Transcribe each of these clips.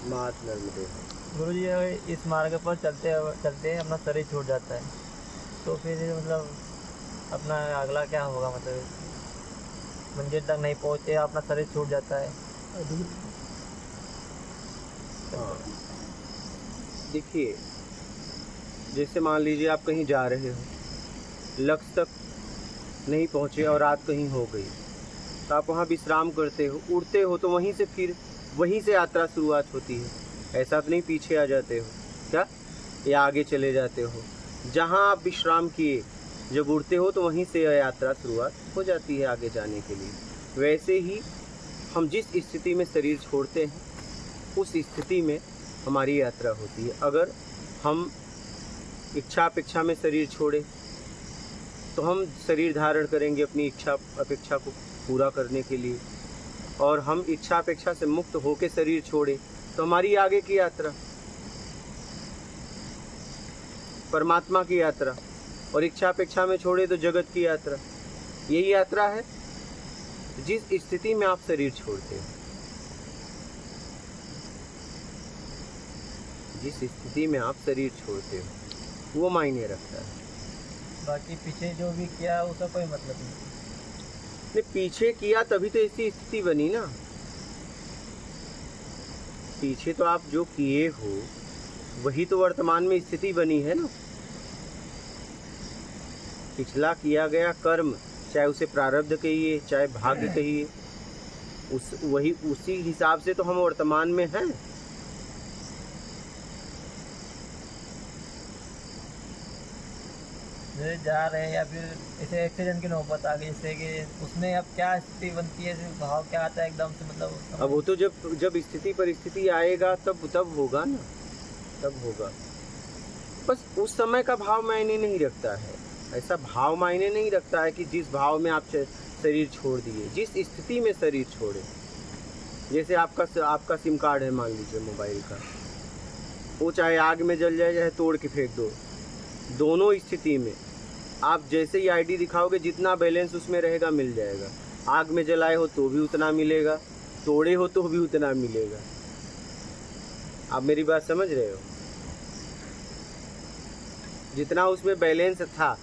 मात नर्मदे। गुरु जी इस मार्ग पर चलते चलते अपना शरीर छूट जाता है, तो फिर मतलब अपना अगला क्या होगा? मतलब मंजिल तक नहीं पहुँचे, अपना शरीर छूट जाता है। हाँ, देखिए, जैसे मान लीजिए आप कहीं जा रहे हो, लक्ष्य तक नहीं पहुँचे और रात कहीं हो गई, तो आप वहाँ विश्राम करते हो, उड़ते हो, तो वहीं से फिर वहीं से यात्रा शुरुआत होती है। ऐसा तो नहीं पीछे आ जाते हो क्या, या आगे चले जाते हो? जहाँ आप विश्राम किए, जब उड़ते हो तो वहीं से यात्रा शुरुआत हो जाती है आगे जाने के लिए। वैसे ही हम जिस स्थिति में शरीर छोड़ते हैं, उस स्थिति में हमारी यात्रा होती है। अगर हम इच्छा अपेक्षा में शरीर छोड़े, तो हम शरीर धारण करेंगे अपनी इच्छा अपेक्षा को पूरा करने के लिए, और हम इच्छा अपेक्षा से मुक्त होकर शरीर छोड़े तो हमारी आगे की यात्रा परमात्मा की यात्रा, और इच्छा अपेक्षा में छोड़े तो जगत की यात्रा। यही यात्रा है जिस स्थिति में आप शरीर छोड़ते हो। जिस स्थिति में आप शरीर छोड़ते हो वो मायने रखता है। बाकी पीछे जो भी किया उसका कोई मतलब नहीं। ने पीछे किया तभी तो ऐसी स्थिति बनी ना। पीछे तो आप जो किए हो वही तो वर्तमान में स्थिति बनी है ना। पिछला किया गया कर्म, चाहे उसे प्रारब्ध कहिए चाहे भाग्य कहिए, उसी हिसाब से तो हम वर्तमान में हैं। जैसे जा रहे हैं या फिर ऐसे एक्सीडेंट की नौबत आ गई, जैसे कि उसमें अब क्या स्थिति बनती है, भाव क्या आता है एकदम से? मतलब अब वो तो जब स्थिति परिस्थिति आएगा तब होगा ना, तब होगा। बस उस समय का भाव मायने नहीं रखता है। ऐसा भाव मायने नहीं रखता है कि जिस भाव में आप शरीर छोड़ दिए, जिस स्थिति में शरीर छोड़े। जैसे आपका सिम कार्ड है मान लीजिए मोबाइल का, वो चाहे आग में जल जाए चाहे तोड़ के फेंक दो, दोनों स्थिति में आप जैसे ही आईडी दिखाओगे जितना बैलेंस उसमें रहेगा मिल जाएगा। आग में जलाए हो तो भी उतना मिलेगा, तोड़े हो तो भी उतना मिलेगा। आप मेरी बात समझ रहे हो? जितना उसमें बैलेंस था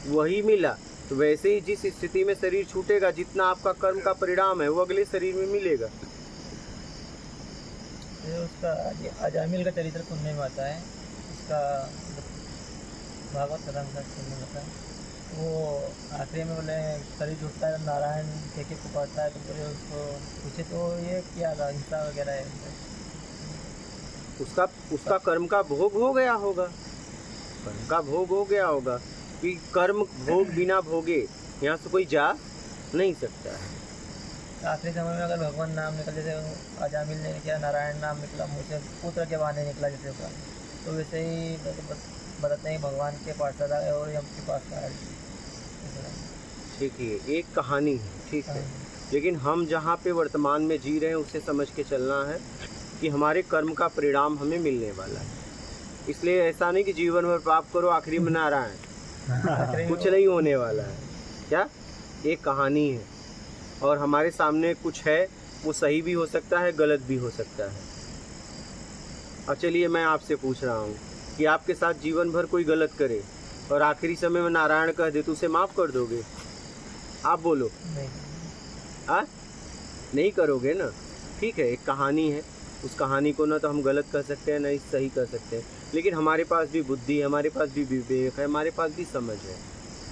वही मिला। तो वैसे ही जिस स्थिति में शरीर छूटेगा, जितना आपका कर्म का परिणाम है वो अगले शरीर में मिलेगा। उसका अजामिल का चरित्र सुनने में आता है, उसका भागवत कथा का सुनने में आता है। वो आखिरी में बोले शरीर छूटता है, नारायण के पुकारता है, तो बोले उसको पूछे तो ये क्या था, हिंसा वगैरह है? उसका कर्म का भोग हो गया होगा, कर्म का भोग हो गया होगा कि कर्म भोग बिना भोगे यहाँ से कोई जा नहीं सकता है। आखिरी समय में अगर भगवान नाम निकल, जैसे अजामिल ने किया, नारायण नाम निकला मुँह से, पुत्र के बहाने निकला जैसे का, तो वैसे ही बताते हैं भगवान के पास आए और हम के पास आए। ठीक है, एक कहानी है, ठीक है, लेकिन हम जहाँ पे वर्तमान में जी रहे हैं उसे समझ के चलना है कि हमारे कर्म का परिणाम हमें मिलने वाला है। इसलिए ऐसा नहीं कि जीवन भर पाप करो आखिरी में नारायण, कुछ नहीं होने वाला है। क्या एक कहानी है और हमारे सामने कुछ है, वो सही भी हो सकता है गलत भी हो सकता है। अब चलिए मैं आपसे पूछ रहा हूँ कि आपके साथ जीवन भर कोई गलत करे और आखिरी समय में नारायण कह दे तो उसे माफ़ कर दोगे? आप बोलो। हाँ, नहीं करोगे ना। ठीक है, एक कहानी है, उस कहानी को ना तो हम गलत कह सकते हैं ना ही सही कह सकते हैं, लेकिन हमारे पास भी बुद्धि है, हमारे पास भी विवेक है, हमारे पास भी समझ है।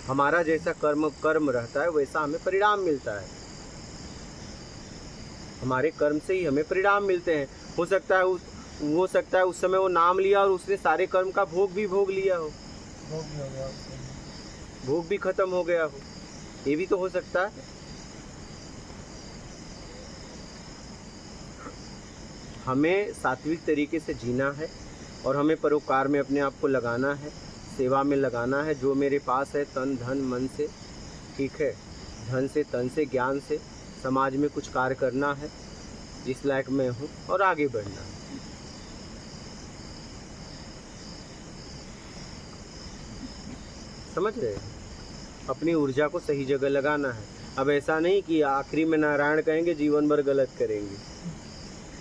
हमारा जैसा कर्म रहता है वैसा हमें परिणाम मिलता है। हमारे कर्म से ही हमें परिणाम मिलते हैं। हो सकता है उस समय वो नाम लिया और उसने सारे कर्म का भोग भी भोग लिया हो, भोग भी हो गया, भोग भी खत्म हो गया हो, ये भी तो हो सकता है। हमें सात्विक तरीके से जीना है और हमें परोपकार में अपने आप को लगाना है, सेवा में लगाना है। जो मेरे पास है तन धन मन से, ठीक है, धन से तन से ज्ञान से समाज में कुछ कार्य करना है जिस लायक मैं हूँ, और आगे बढ़ना है। समझ रहे हैं? अपनी ऊर्जा को सही जगह लगाना है। अब ऐसा नहीं कि आखिरी में नारायण कहेंगे जीवन भर गलत करेंगे।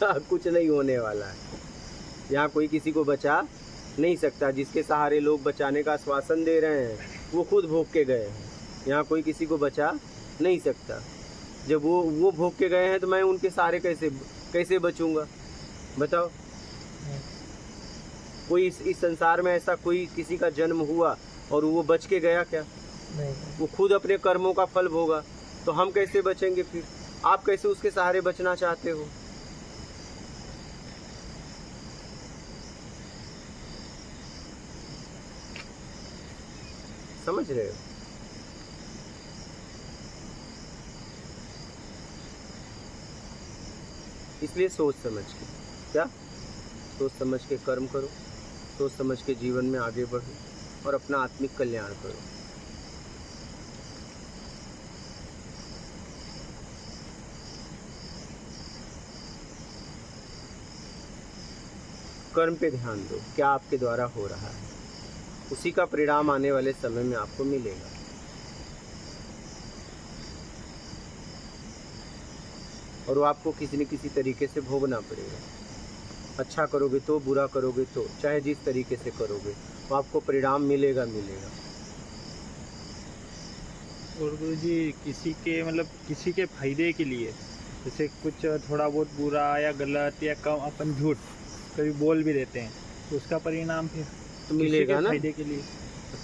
कुछ नहीं होने वाला है। यहाँ कोई किसी को बचा नहीं सकता। जिसके सहारे लोग बचाने का आश्वासन दे रहे हैं वो खुद भोग के गए हैं। यहाँ कोई किसी को बचा नहीं सकता। जब वो भोग के गए हैं तो मैं उनके सहारे कैसे बचूंगा, बताओ। कोई इस संसार में ऐसा कोई किसी का जन्म हुआ और वो बच के गया क्या? नहीं। वो खुद अपने कर्मों का फल भोगा। तो हम कैसे बचेंगे फिर? आप कैसे उसके सहारे बचना चाहते हो? समझ रहे हो? इसलिए सोच समझ के, क्या सोच समझ के कर्म करो, सोच समझ के जीवन में आगे बढ़ो और अपना आत्मिक कल्याण करो। कर्म पे ध्यान दो, क्या आपके द्वारा हो रहा है, उसी का परिणाम आने वाले समय में आपको मिलेगा। और वो आपको किसी न किसी तरीके से भोगना पड़ेगा। अच्छा करोगे तो, बुरा करोगे तो, चाहे जिस तरीके से करोगे वो आपको परिणाम मिलेगा। और गुरुजी किसी के फायदे के लिए जैसे कुछ थोड़ा बहुत बुरा या गलत या कम अपन झूठ कभी बोल भी देते हैं तो उसका परिणाम फिर तो मिलेगा ना। फायदे के लिए,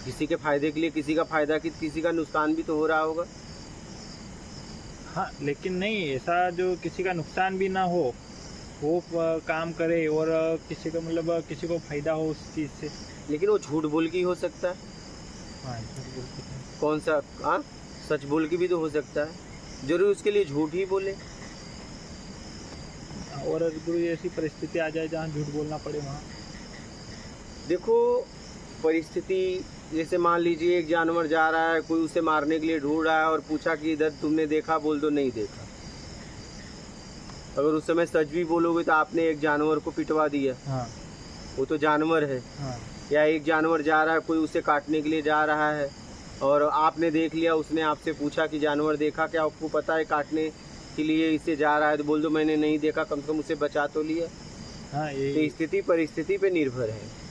किसी के फायदे के लिए किसी का फायदा, किसी का नुकसान भी तो हो रहा होगा। हाँ लेकिन नहीं ऐसा जो किसी का नुकसान भी ना हो वो काम करे और किसी का किसी को फायदा हो उस चीज़ से। लेकिन वो झूठ बोल के ही हो सकता है। हाँ झूठ बोलते हैं। कौन सा? हाँ, सच बोल के भी तो हो सकता है। जरूर उसके लिए झूठ ही बोले। और गुरु ऐसी परिस्थिति आ जाए जहाँ झूठ बोलना पड़े वहाँ? देखो परिस्थिति, जैसे मान लीजिए एक जानवर जा रहा है, कोई उसे मारने के लिए ढूंढ रहा है और पूछा कि इधर तुमने देखा, बोल दो नहीं देखा। अगर उस समय सच भी बोलोगे तो आपने एक जानवर को पिटवा दिया। हाँ वो तो जानवर है। हाँ या एक जानवर जा रहा है, कोई उसे काटने के लिए जा रहा है और आपने देख लिया, उसने आपसे पूछा कि जानवर देखा क्या, आपको पता है काटने के लिए इसे जा रहा है, तो बोल दो मैंने नहीं देखा, कम से कम उसे बचा तो लिया। हाँ तो यही स्थिति परिस्थिति पे निर्भर है।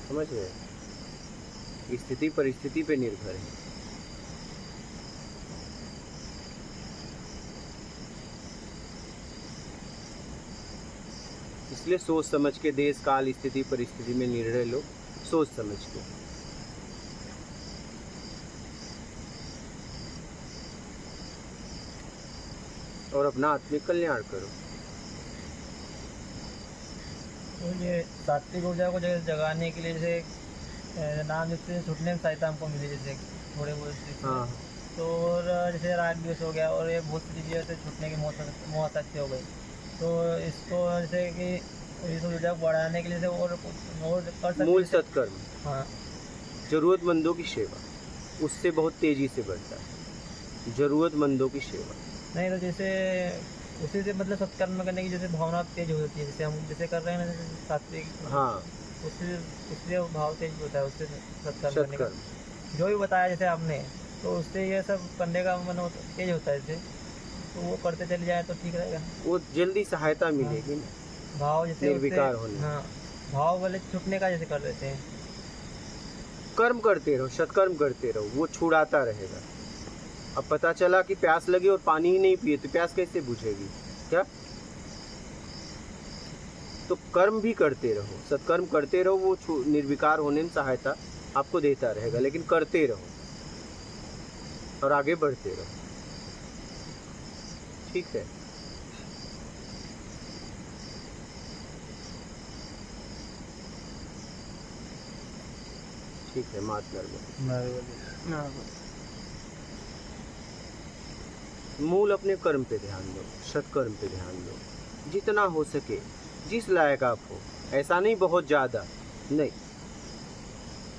समझ गए? स्थिति परिस्थिति पे निर्भर है। इसलिए सोच समझ के देश काल स्थिति परिस्थिति में निर्णय लो, सोच समझ के। और अपना आत्मिक कल्याण करो। तो ये सात्विक ऊर्जा को जगाने के लिए जैसे नाम जैसे छूटने में सहायता हमको मिली, जैसे थोड़े बहुत चीज़। हाँ तो और जैसे राग द्वेष हो गया और ये बहुत सी चीज़ें से छूटने की मोहतासी हो गई। तो इसको जैसे कि इस ऊर्जा को बढ़ाने के लिए जैसे और कर सकते मूल हैं। सत्कर्म, हाँ जरूरतमंदों की सेवा, उससे बहुत तेजी से बढ़ता है। जरूरतमंदों की सेवा। नहीं तो जैसे उसी से मतलब सत्कर्म करने की जैसे भावना तेज हो जाती है, जैसे हम जैसे कर रहे हैं ना जैसे सात्विक, हाँ, उससे भाव तेज होता है, उससे सत्कर्म करने का सत्कर्म। जो भी बताया जैसे आपने, तो उससे ये सब करने का मन तेज होता है जैसे, तो वो करते चले जाए तो ठीक रहेगा। वो जल्दी सहायता मिलेगी ना, भाव जैसे निर्विकार उससे- होने। हाँ भाव वाले छूटने का जैसे कर देते हैं। कर्म करते रहो, सत्कर्म करते रहो, वो छुड़ाता रहेगा। अब पता चला कि प्यास लगी और पानी ही नहीं पिए तो प्यास कैसे बुझेगी? क्या? तो कर्म भी करते रहो, सत्कर्म करते रहो, वो निर्विकार होने में सहायता आपको देता रहेगा। लेकिन करते रहो और आगे बढ़ते रहो, ठीक है? ठीक है, मात नर्मदा। मूल अपने कर्म पे ध्यान दो, सत्कर्म पे ध्यान दो, जितना हो सके, जिस लायक आप हो। ऐसा नहीं बहुत ज़्यादा, नहीं,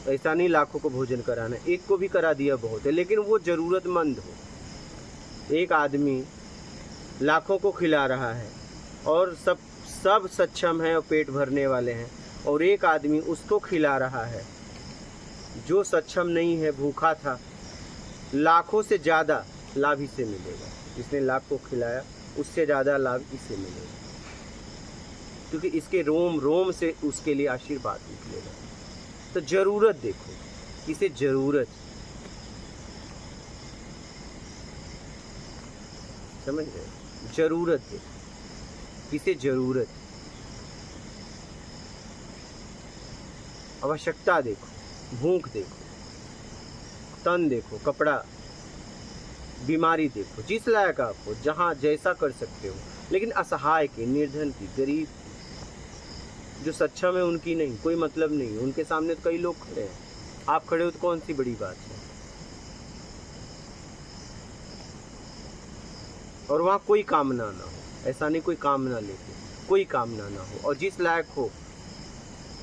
ऐसा नहीं लाखों को भोजन कराना, एक को भी करा दिया बहुत है, लेकिन वो ज़रूरतमंद हो। एक आदमी लाखों को खिला रहा है और सब सक्षम हैं और पेट भरने वाले हैं, और एक आदमी उसको खिला रहा है जो सक्षम नहीं है, भूखा था, लाखों से ज़्यादा लाभ इसे मिलेगा। जिसने लाख को खिलाया उससे ज़्यादा लाभ इसे मिलेगा, क्योंकि इसके रोम रोम से उसके लिए आशीर्वाद निकलेगा। तो ज़रूरत देखो, इसे ज़रूरत, समझ गए? ज़रूरत देखो, इसे ज़रूरत, आवश्यकता देखो, भूख देखो, तन देखो, कपड़ा, बीमारी देखो, जिस लायक आप हो, जहाँ जैसा कर सकते हो। लेकिन असहाय के, निर्धन की, गरीब की, जो सक्षम है उनकी नहीं, कोई मतलब नहीं। उनके सामने तो कई लोग खड़े हैं, आप खड़े हो तो कौन सी बड़ी बात है। और वहाँ कोई कामना ना हो, ऐसा नहीं कोई कामना लेके, कोई कामना ना हो। और जिस लायक हो,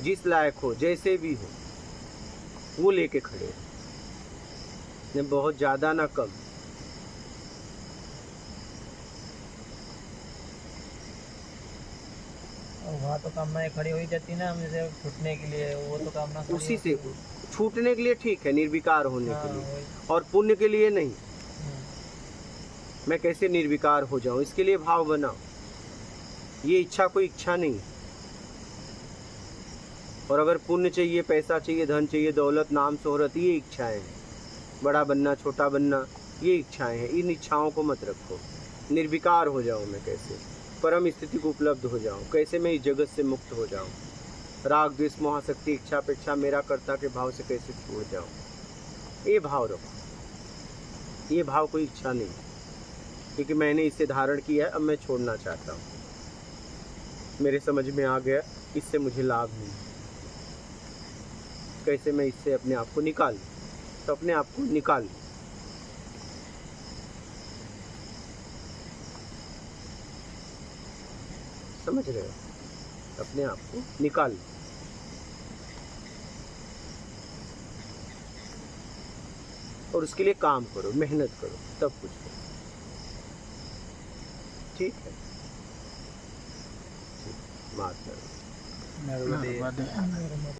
जिस लायक हो, जैसे भी हो, वो लेके खड़े हो, न बहुत ज़्यादा ना कम। और वहाँ तो कामनाएं खड़ी हो ही जाती ना, हम जैसे छूटने के लिए, वो तो कामना खड़ी उसी होती से है। छूटने के लिए ठीक है, निर्विकार होने हाँ, के लिए, वही। और पुण्य के लिए नहीं। हम्म। मैं कैसे निर्विकार हो जाऊं, इसके लिए भाव बनाओ। ये इच्छा कोई इच्छा नहीं। और अगर पुण्य चाहिए, पैसा चाहिए, धन चाहिए, दौलत, नाम, शोहरत, ये इच्छाएं हैं, बड़ा बनना, छोटा बनना, ये इच्छाएं हैं। इन इच्छाओं को मत रखो। निर्विकार हो जाऊं मैं कैसे, परम स्थिति को उपलब्ध हो जाऊं, कैसे मैं इस जगत से मुक्त हो जाऊं, राग द्वेष मोह आसक्ति इच्छा अपेक्षा मेरा कर्ता के भाव से कैसे छूट जाऊं, ये भाव रखो। ये भाव कोई इच्छा नहीं, क्योंकि मैंने इसे धारण किया है, अब मैं छोड़ना चाहता हूँ। मेरे समझ में आ गया इससे मुझे लाभ नहीं, कैसे मैं इससे अपने आप को निकाल, तो अपने आप को निकाल। समझ रहे हो? अपने आप को निकाल। और उसके लिए काम करो, मेहनत करो, तब कुछ करो। ठीक है, ठीक, माफ करो। नर्मदे।